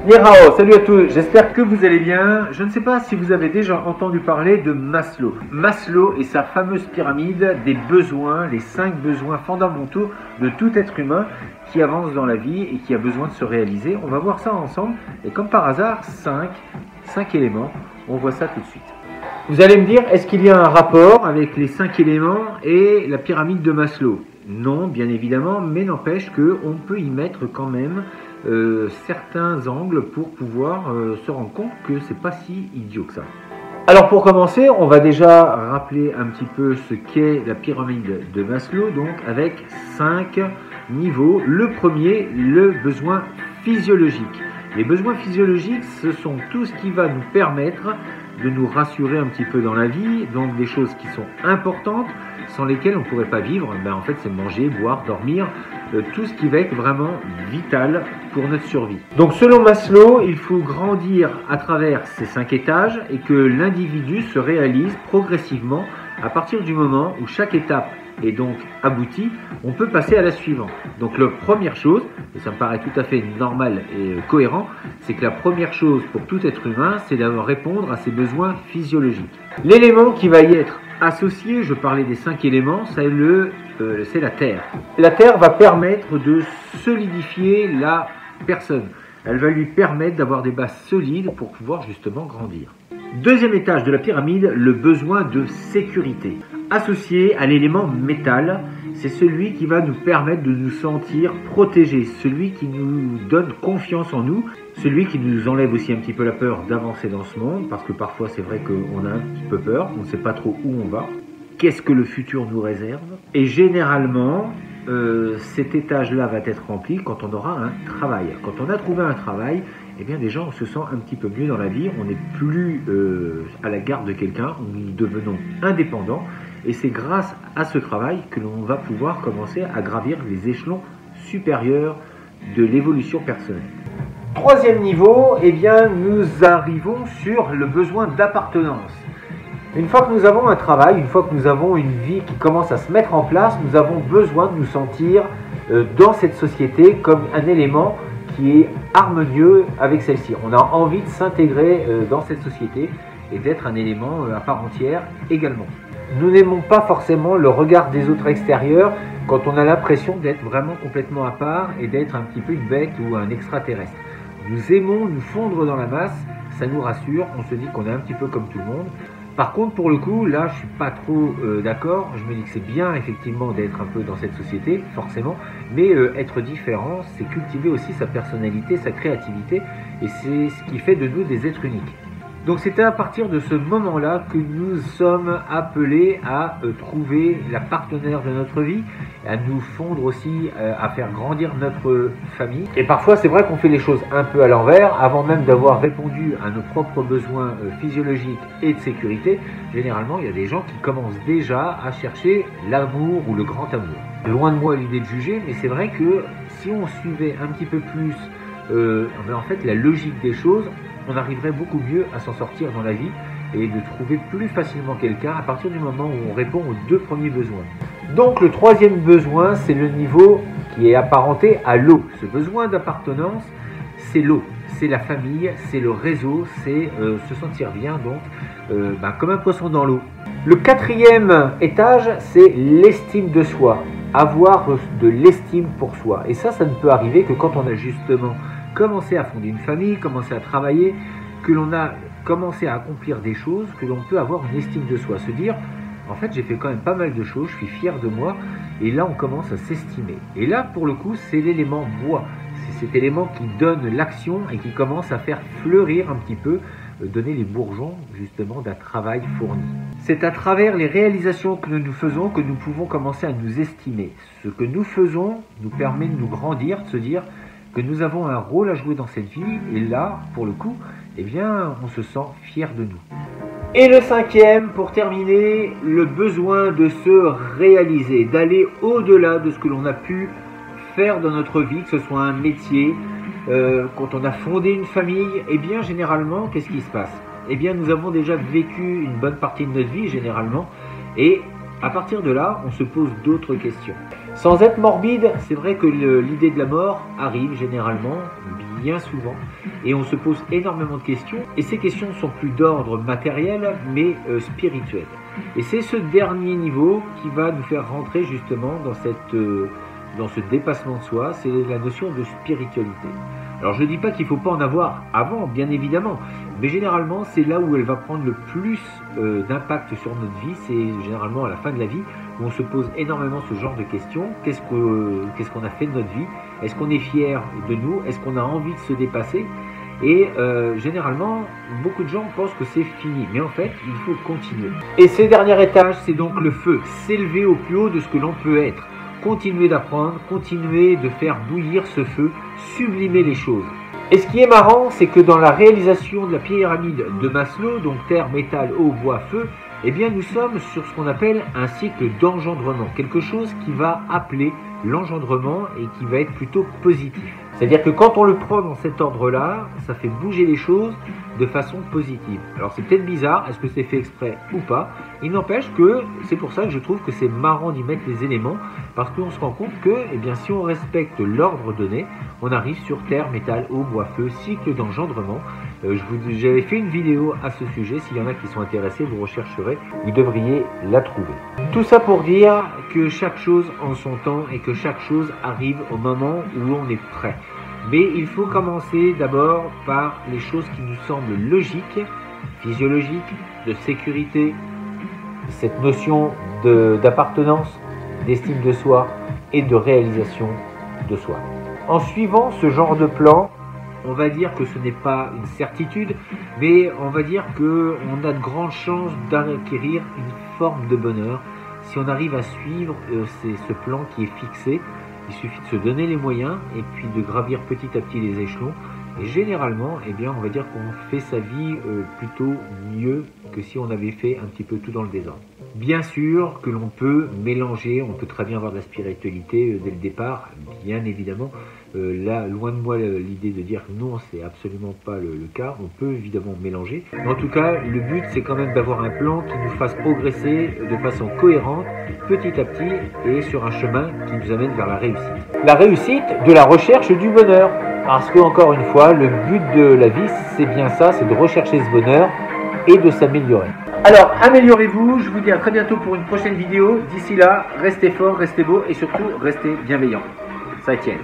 Ni hao, salut à tous, j'espère que vous allez bien. Je ne sais pas si vous avez déjà entendu parler de Maslow. Maslow et sa fameuse pyramide des besoins, les 5 besoins fondamentaux de tout être humain qui avance dans la vie et qui a besoin de se réaliser. On va voir ça ensemble et comme par hasard, 5 éléments, on voit ça tout de suite. Vous allez me dire, est-ce qu'il y a un rapport avec les 5 éléments et la pyramide de Maslow? Non, bien évidemment, mais n'empêche qu'on peut y mettre quand même certains angles pour pouvoir se rendre compte que c'est pas si idiot que ça. Alors pour commencer, on va déjà rappeler un petit peu ce qu'est la pyramide de Maslow, donc avec 5 niveaux. Le premier, le besoin physiologique. Les besoins physiologiques, ce sont tout ce qui va nous permettre de nous rassurer un petit peu dans la vie, donc des choses qui sont importantes, sans lesquelles on ne pourrait pas vivre. En fait, c'est manger, boire, dormir, tout ce qui va être vraiment vital pour notre survie. Donc selon Maslow, il faut grandir à travers ces 5 étages et que l'individu se réalise progressivement à partir du moment où chaque étape est donc aboutie, on peut passer à la suivante. Donc la première chose, et ça me paraît tout à fait normal et cohérent, c'est que la première chose pour tout être humain, c'est de répondre à ses besoins physiologiques. L'élément qui va y être associé, je parlais des 5 éléments, c'est la terre. La terre va permettre de solidifier la personne. Elle va lui permettre d'avoir des bases solides pour pouvoir justement grandir. Deuxième étage de la pyramide, le besoin de sécurité. Associé à l'élément métal, c'est celui qui va nous permettre de nous sentir protégés, celui qui nous donne confiance en nous, celui qui nous enlève aussi un petit peu la peur d'avancer dans ce monde, parce que parfois c'est vrai qu'on a un petit peu peur, on ne sait pas trop où on va, qu'est-ce que le futur nous réserve, et généralement, cet étage-là va être rempli quand on aura un travail. Quand on a trouvé un travail, eh bien déjà on se sent un petit peu mieux dans la vie, on n'est plus à la garde de quelqu'un, nous devenons indépendants et c'est grâce à ce travail que l'on va pouvoir commencer à gravir les échelons supérieurs de l'évolution personnelle. Troisième niveau, eh bien nous arrivons sur le besoin d'appartenance. Une fois que nous avons un travail, une fois que nous avons une vie qui commence à se mettre en place, nous avons besoin de nous sentir dans cette société comme un élément qui est harmonieux avec celle-ci. On a envie de s'intégrer dans cette société et d'être un élément à part entière également. Nous n'aimons pas forcément le regard des autres extérieurs quand on a l'impression d'être vraiment complètement à part et d'être un petit peu une bête ou un extraterrestre. Nous aimons nous fondre dans la masse, ça nous rassure, on se dit qu'on est un petit peu comme tout le monde. Par contre, pour le coup, là, je suis pas trop d'accord. Je me dis que c'est bien, effectivement, d'être un peu dans cette société, forcément. Mais être différent, c'est cultiver aussi sa personnalité, sa créativité. Et c'est ce qui fait de nous des êtres uniques. Donc, c'était à partir de ce moment-là que nous sommes appelés à trouver la partenaire de notre vie, à nous fondre aussi, à faire grandir notre famille. Et parfois, c'est vrai qu'on fait les choses un peu à l'envers, avant même d'avoir répondu à nos propres besoins physiologiques et de sécurité. Généralement, il y a des gens qui commencent déjà à chercher l'amour ou le grand amour. Loin de moi l'idée de juger, mais c'est vrai que si on suivait un petit peu plus en fait, la logique des choses, on arriverait beaucoup mieux à s'en sortir dans la vie et de trouver plus facilement quelqu'un à partir du moment où on répond aux 2 premiers besoins. Donc le troisième besoin, c'est le niveau qui est apparenté à l'eau. Ce besoin d'appartenance, c'est l'eau, c'est la famille, c'est le réseau, c'est se sentir bien donc comme un poisson dans l'eau. Le quatrième étage, c'est l'estime de soi, avoir de l'estime pour soi. Et ça ne peut arriver que quand on a justement commencer à fonder une famille, commencer à travailler, que l'on a commencé à accomplir des choses, que l'on peut avoir une estime de soi, se dire en fait j'ai fait quand même pas mal de choses, je suis fier de moi, et là on commence à s'estimer. Et là pour le coup c'est l'élément bois, c'est cet élément qui donne l'action et qui commence à faire fleurir un petit peu, donner les bourgeons justement d'un travail fourni. C'est à travers les réalisations que nous faisons que nous pouvons commencer à nous estimer. Ce que nous faisons nous permet de nous grandir, de se dire que nous avons un rôle à jouer dans cette vie, et là, pour le coup, eh bien, on se sent fier de nous. Et le cinquième, pour terminer, le besoin de se réaliser, d'aller au-delà de ce que l'on a pu faire dans notre vie, que ce soit un métier, quand on a fondé une famille, eh bien, généralement, qu'est-ce qui se passe? Eh bien, nous avons déjà vécu une bonne partie de notre vie, généralement, et à partir de là, on se pose d'autres questions. Sans être morbide, c'est vrai que l'idée de la mort arrive généralement bien souvent et on se pose énormément de questions et ces questions ne sont plus d'ordre matériel mais spirituel. Et c'est ce dernier niveau qui va nous faire rentrer justement dans ce dépassement de soi, c'est la notion de spiritualité. Alors je ne dis pas qu'il ne faut pas en avoir avant, bien évidemment, mais généralement c'est là où elle va prendre le plus d'impact sur notre vie, c'est généralement à la fin de la vie où on se pose énormément ce genre de questions. Qu'est-ce qu'on a fait de notre vie? Est-ce qu'on est fier de nous? Est-ce qu'on a envie de se dépasser? Et généralement, beaucoup de gens pensent que c'est fini, mais en fait, il faut continuer. Et ce dernier étage, c'est donc le feu, s'élever au plus haut de ce que l'on peut être. Continuer d'apprendre, continuer de faire bouillir ce feu, sublimer les choses. Et ce qui est marrant, c'est que dans la réalisation de la pyramide de Maslow, donc terre, métal, eau, bois, feu, eh bien nous sommes sur ce qu'on appelle un cycle d'engendrement, quelque chose qui va appeler l'engendrement et qui va être plutôt positif. C'est-à-dire que quand on le prend dans cet ordre-là, ça fait bouger les choses de façon positive. Alors c'est peut-être bizarre, est-ce que c'est fait exprès ou pas? Il n'empêche que c'est pour ça que je trouve que c'est marrant d'y mettre les éléments, parce qu'on se rend compte que eh bien, si on respecte l'ordre donné, on arrive sur terre, métal, eau, bois, feu, cycle d'engendrement. J'avais fait une vidéo à ce sujet, s'il y en a qui sont intéressés, vous rechercherez, vous devriez la trouver. Tout ça pour dire que chaque chose en son temps et que chaque chose arrive au moment où on est prêt. Mais il faut commencer d'abord par les choses qui nous semblent logiques, physiologiques, de sécurité, cette notion d'appartenance, d'estime de soi et de réalisation de soi. En suivant ce genre de plan, on va dire que ce n'est pas une certitude, mais on va dire qu'on a de grandes chances d'acquérir une forme de bonheur si on arrive à suivre ce plan qui est fixé. Il suffit de se donner les moyens et puis de gravir petit à petit les échelons. Et généralement, eh bien, on va dire qu'on fait sa vie plutôt mieux que si on avait fait un petit peu tout dans le désordre. Bien sûr que l'on peut mélanger, on peut très bien avoir de la spiritualité dès le départ, bien évidemment. Là, loin de moi l'idée de dire que non, c'est absolument pas le cas. On peut évidemment mélanger. Mais en tout cas, le but, c'est quand même d'avoir un plan qui nous fasse progresser de façon cohérente, petit à petit, et sur un chemin qui nous amène vers la réussite. La réussite de la recherche du bonheur. Parce que, encore une fois, le but de la vie, c'est bien ça, c'est de rechercher ce bonheur et de s'améliorer. Alors, améliorez-vous, je vous dis à très bientôt pour une prochaine vidéo. D'ici là, restez forts, restez beaux et surtout, restez bienveillants. Ça tienne.